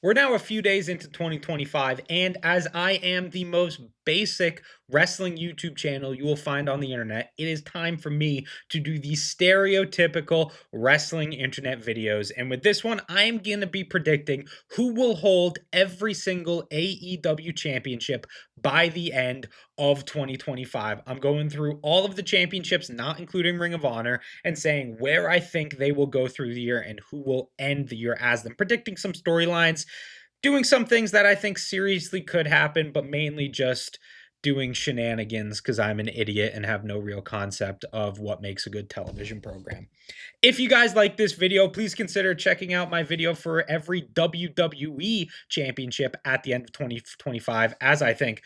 We're now a few days into 2025, and as I am the most basic wrestling YouTube channel you will find on the internet, it is time for me to do the stereotypical wrestling internet videos. And with this one, I am going to be predicting who will hold every single AEW championship by the end of 2025. I'm going through all of the championships, not including Ring of Honor, and saying where I think they will go through the year and who will end the year as them, predicting some storylines, doing some things that I think seriously could happen, but mainly just doing shenanigans because I'm an idiot and have no real concept of what makes a good television program. If you guys like this video, please consider checking out my video for every WWE championship at the end of 2025, as I think,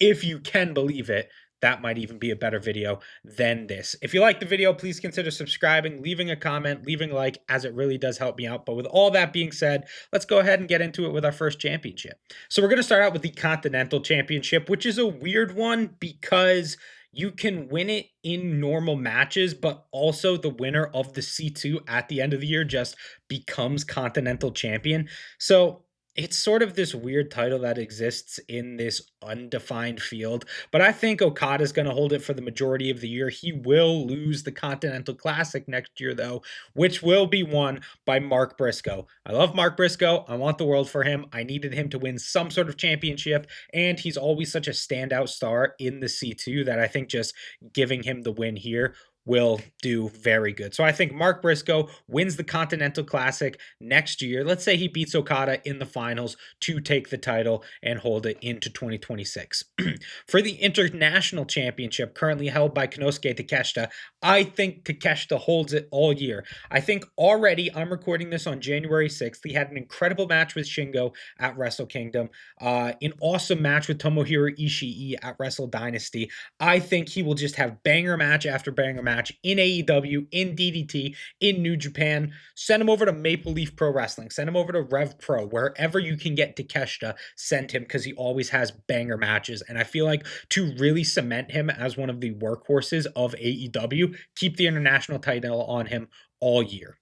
if you can believe it, that might even be a better video than this. If you like the video, please consider subscribing, leaving a comment, leaving a like, as it really does help me out. But with all that being said, let's go ahead and get into it with our first championship. So we're going to start out with the Continental Championship, which is a weird one because you can win it in normal matches, but also the winner of the C2 at the end of the year just becomes Continental Champion. So it's sort of this weird title that exists in this undefined field, but I think Okada's going to hold it for the majority of the year. He will lose the Continental Classic next year, though, which will be won by Mark Briscoe. I love Mark Briscoe. I want the world for him. I needed him to win some sort of championship, and he's always such a standout star in the C2 that I think just giving him the win here will do very good. So I think Mark Briscoe wins the Continental Classic next year. Let's say he beats Okada in the finals to take the title and hold it into 2026. For the International Championship, currently held by Konosuke Takeshita, I think Takeshita holds it all year. I think already, I'm recording this on January 6th, he had an incredible match with Shingo at Wrestle Kingdom, an awesome match with Tomohiro Ishii at Wrestle Dynasty. I think he will just have banger match after banger match in AEW, in DDT, in New Japan. Send him over to Maple Leaf Pro Wrestling. Send him over to Rev Pro. Wherever you can get Takeshita, send him because he always has banger matches. And I feel like to really cement him as one of the workhorses of AEW, keep the international title on him all year.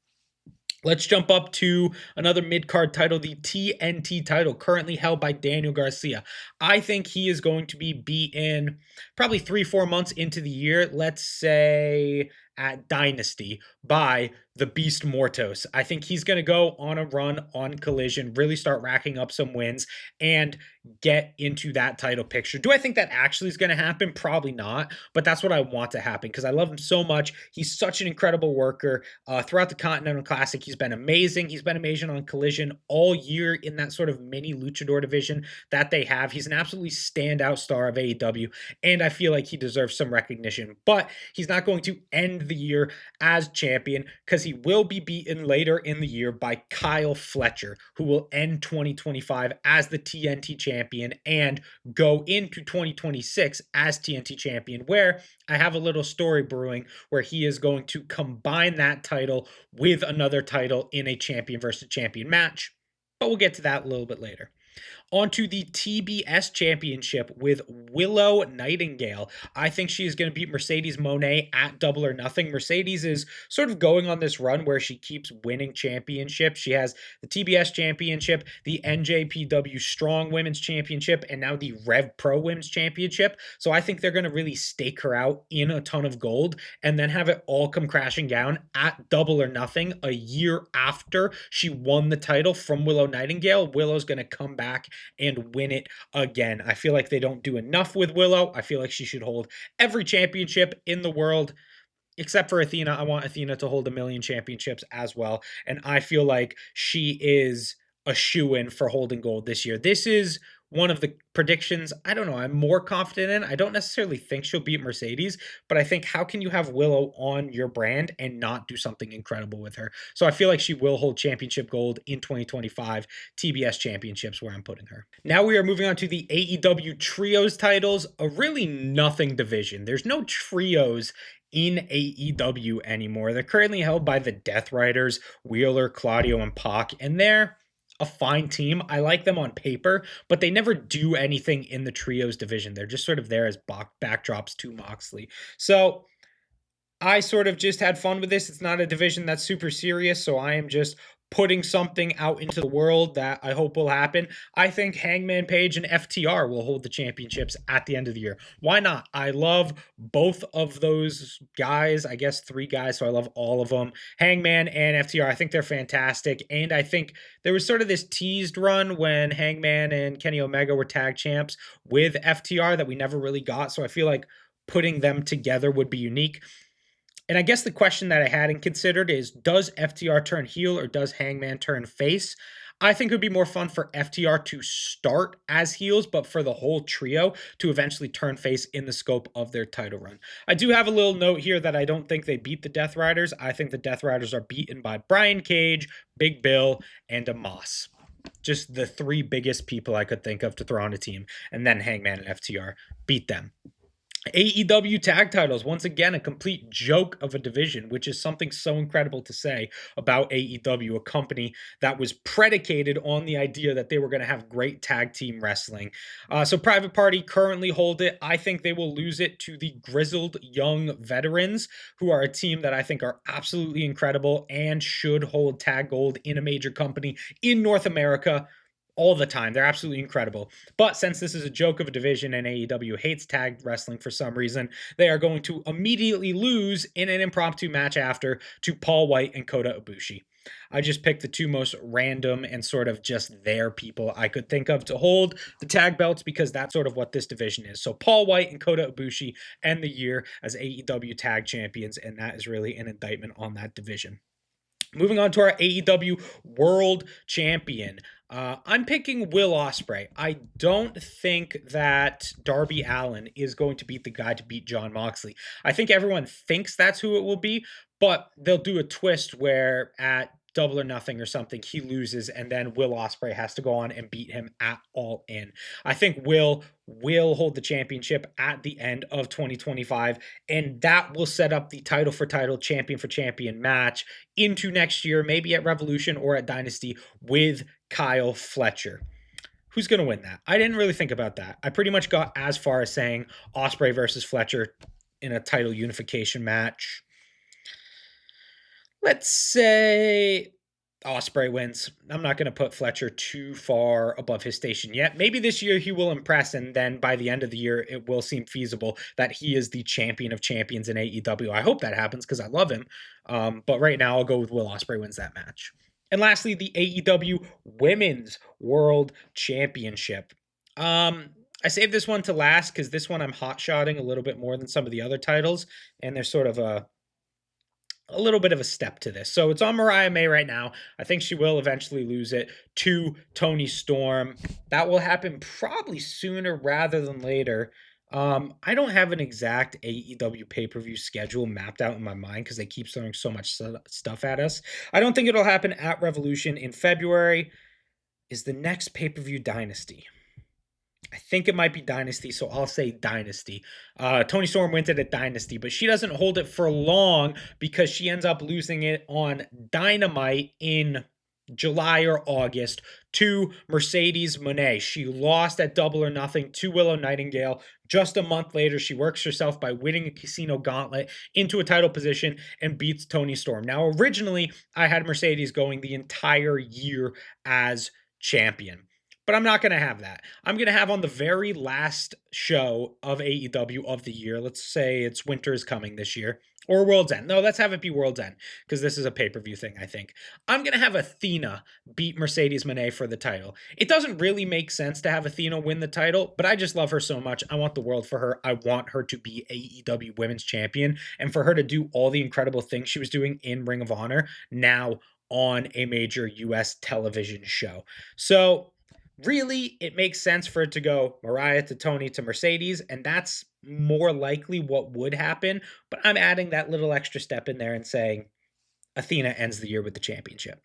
Let's jump up to another mid-card title, the TNT title, currently held by Daniel Garcia. I think he is going to be beaten probably 3-4 months into the year, let's say at Dynasty, by the Beast Mortos. I think he's going to go on a run on Collision, really start racking up some wins, and get into that title picture. Do I think that actually is going to happen? Probably not, but that's what I want to happen because I love him so much. He's such an incredible worker. Throughout the Continental Classic, he's been amazing. He's been amazing on Collision all year in that sort of mini luchador division that they have. He's an absolutely standout star of AEW, and I feel like he deserves some recognition, but he's not going to end the year as champion because he will be beaten later in the year by Kyle Fletcher, who will end 2025 as the TNT champion and go into 2026 as TNT champion, where I have a little story brewing where he is going to combine that title with another title in a champion versus champion match, but we'll get to that a little bit later. On to the TBS Championship with Willow Nightingale. I think she is going to beat Mercedes Moné at Double or Nothing. Mercedes is sort of going on this run where she keeps winning championships. She has the TBS Championship, the NJPW Strong Women's Championship, and now the Rev Pro Women's Championship. So I think they're going to really stake her out in a ton of gold and then have it all come crashing down at Double or Nothing a year after she won the title from Willow Nightingale. Willow's going to come back and win it again. I feel like they don't do enough with Willow. I feel like she should hold every championship in the world, except for Athena. I want Athena to hold 1,000,000 championships as well. And I feel like she is a shoo-in for holding gold this year. This is one of the predictions, I don't know, I'm more confident in. I don't necessarily think she'll beat Mercedes, but I think how can you have Willow on your brand and not do something incredible with her? So I feel like she will hold championship gold in 2025 TBS championships where I'm putting her. Now we are moving on to the AEW Trios titles, a really nothing division. There's no trios in AEW anymore. They're currently held by the Death Riders, Wheeler, Claudio, and Pac, and they're a fine team. I like them on paper, but they never do anything in the trios division. They're just sort of there as backdrops to Moxley. So I sort of just had fun with this. It's not a division that's super serious, so I am just putting something out into the world that I hope will happen, I think Hangman Page and FTR will hold the championships at the end of the year. Why not? I love both of those guys. I guess three guys, so I love all of them. Hangman and FTR, I think they're fantastic. And I think there was sort of this teased run when Hangman and Kenny Omega were tag champs with FTR that we never really got. So I feel like putting them together would be unique. And I guess the question that I hadn't considered is, does FTR turn heel or does Hangman turn face? I think it would be more fun for FTR to start as heels, but for the whole trio to eventually turn face in the scope of their title run. I do have a little note here that I don't think they beat the Death Riders. I think the Death Riders are beaten by Brian Cage, Big Bill, and Amos. Just the three biggest people I could think of to throw on a team, and then Hangman and FTR beat them. AEW tag titles, once again, a complete joke of a division, which is something so incredible to say about AEW, a company that was predicated on the idea that they were going to have great tag team wrestling. So Private Party currently hold it. I think they will lose it to the Grizzled Young Veterans, who are a team that I think are absolutely incredible and should hold tag gold in a major company in North America all the time. They're absolutely incredible. But since this is a joke of a division and AEW hates tag wrestling for some reason, they are going to immediately lose in an impromptu match after to Paul White and Kota Ibushi. I just picked the two most random and sort of just their people I could think of to hold the tag belts because that's sort of what this division is. So Paul White and Kota Ibushi end the year as AEW tag champions, and that is really an indictment on that division. Moving on to our AEW World Champion. I'm picking Will Ospreay. I don't think that Darby Allin is going to beat the guy to beat Jon Moxley. I think everyone thinks that's who it will be, but they'll do a twist where at Double or Nothing or something, he loses, and then Will Ospreay has to go on and beat him at All In. I think Will hold the championship at the end of 2025, and that will set up the title for title, champion for champion match into next year, maybe at Revolution or at Dynasty with Kyle Fletcher. Who's going to win that? I didn't really think about that. I pretty much got as far as saying Ospreay versus Fletcher in a title unification match. Let's say Ospreay wins. I'm not going to put Fletcher too far above his station yet. Maybe this year he will impress, and then by the end of the year, it will seem feasible that he is the champion of champions in AEW. I hope that happens because I love him. But right now, I'll go with Will Ospreay wins that match. And lastly, the AEW Women's World Championship. I saved this one to last because this one I'm hot-shotting a little bit more than some of the other titles, and there's sort of a little bit of a step to this. So it's on Mariah May right now. I think she will eventually lose it to Toni Storm. That will happen probably sooner rather than later. I don't have an exact AEW pay-per-view schedule mapped out in my mind because they keep throwing so much stuff at us. I don't think it'll happen at Revolution in February. Is the next pay-per-view Dynasty? I think it might be Dynasty, so I'll say Dynasty. Toni Storm wins it at Dynasty, but she doesn't hold it for long because she ends up losing it on Dynamite in July or August to Mercedes Moné. She lost at Double or Nothing to Willow Nightingale. Just a month later, she works herself by winning a Casino Gauntlet into a title position and beats Toni Storm. Now, originally, I had Mercedes going the entire year as champion. But I'm not going to have that. I'm going to have on the very last show of AEW of the year, let's say it's Winter is Coming this year, or World's End. No, let's have it be World's End, because this is a pay-per-view thing, I think. I'm going to have Athena beat Mercedes Moné for the title. It doesn't really make sense to have Athena win the title, but I just love her so much. I want the world for her. I want her to be AEW Women's Champion, and for her to do all the incredible things she was doing in Ring of Honor now on a major U.S. television show. So really, it makes sense for it to go Mariah to Toni to Mercedes, and that's more likely what would happen. But I'm adding that little extra step in there and saying Athena ends the year with the championship.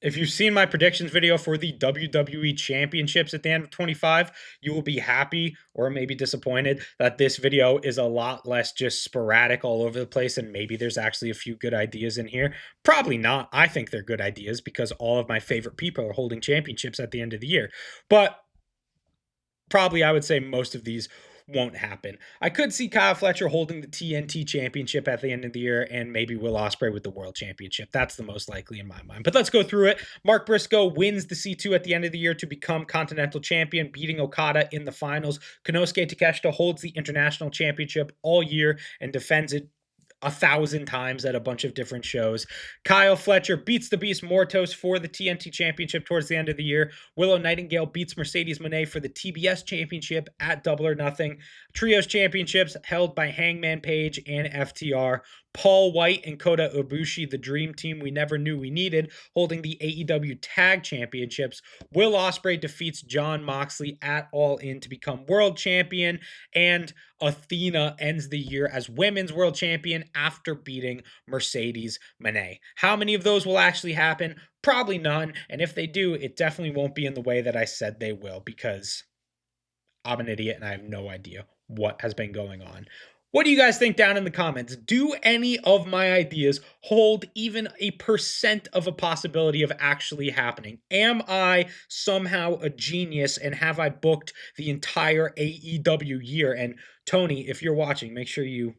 If you've seen my predictions video for the WWE Championships at the end of 25, you will be happy or maybe disappointed that this video is a lot less just sporadic all over the place and maybe there's actually a few good ideas in here. Probably not. I think they're good ideas because all of my favorite people are holding championships at the end of the year. But probably I would say most of these won't happen. I could see Kyle Fletcher holding the TNT championship at the end of the year and maybe Will Ospreay with the world championship. That's the most likely in my mind. But let's go through it. Mark Briscoe wins the C2 at the end of the year to become Continental Champion, beating Okada in the finals. Konosuke Takeshita holds the International Championship all year and defends it 1,000 times at a bunch of different shows. Kyle Fletcher beats the Beast Mortos for the TNT Championship towards the end of the year. Willow Nightingale beats Mercedes Moné for the TBS Championship at Double or Nothing. Trios Championships held by Hangman Page and FTR. Paul White and Kota Ibushi, the dream team we never knew we needed, holding the AEW Tag Championships. Will Ospreay defeats Jon Moxley at All In to become world champion, and Athena ends the year as women's world champion after beating Mercedes Moné. How many of those will actually happen? Probably none, and if they do, it definitely won't be in the way that I said they will, because I'm an idiot and I have no idea what has been going on. What do you guys think down in the comments? Do any of my ideas hold even a % of a possibility of actually happening? Am I somehow a genius and have I booked the entire AEW year? And Toni, if you're watching, make sure you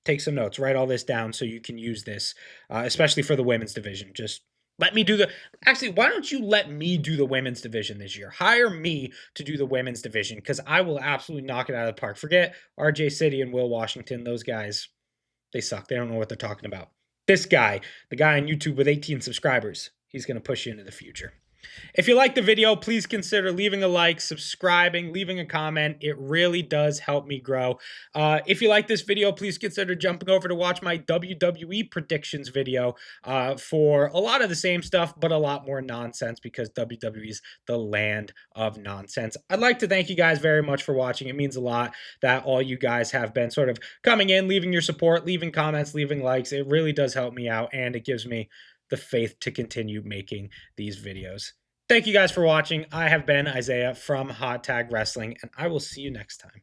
take some notes, write all this down so you can use this, especially for the women's division. Just let me do the. Actually, why don't you let me do the women's division this year? Hire me to do the women's division because I will absolutely knock it out of the park. Forget RJ City and Will Washington. Those guys, they suck. They don't know what they're talking about. This guy, the guy on YouTube with 18 subscribers, he's going to push you into the future. If you like the video, please consider leaving a like, subscribing, leaving a comment. It really does help me grow. If you like this video, please consider jumping over to watch my WWE predictions video for a lot of the same stuff, but a lot more nonsense because WWE is the land of nonsense. I'd like to thank you guys very much for watching. It means a lot that all you guys have been sort of coming in, leaving your support, leaving comments, leaving likes. It really does help me out, and it gives me the faith to continue making these videos. Thank you guys for watching. I have been Isaiah from Hot Tag Wrestling, and I will see you next time.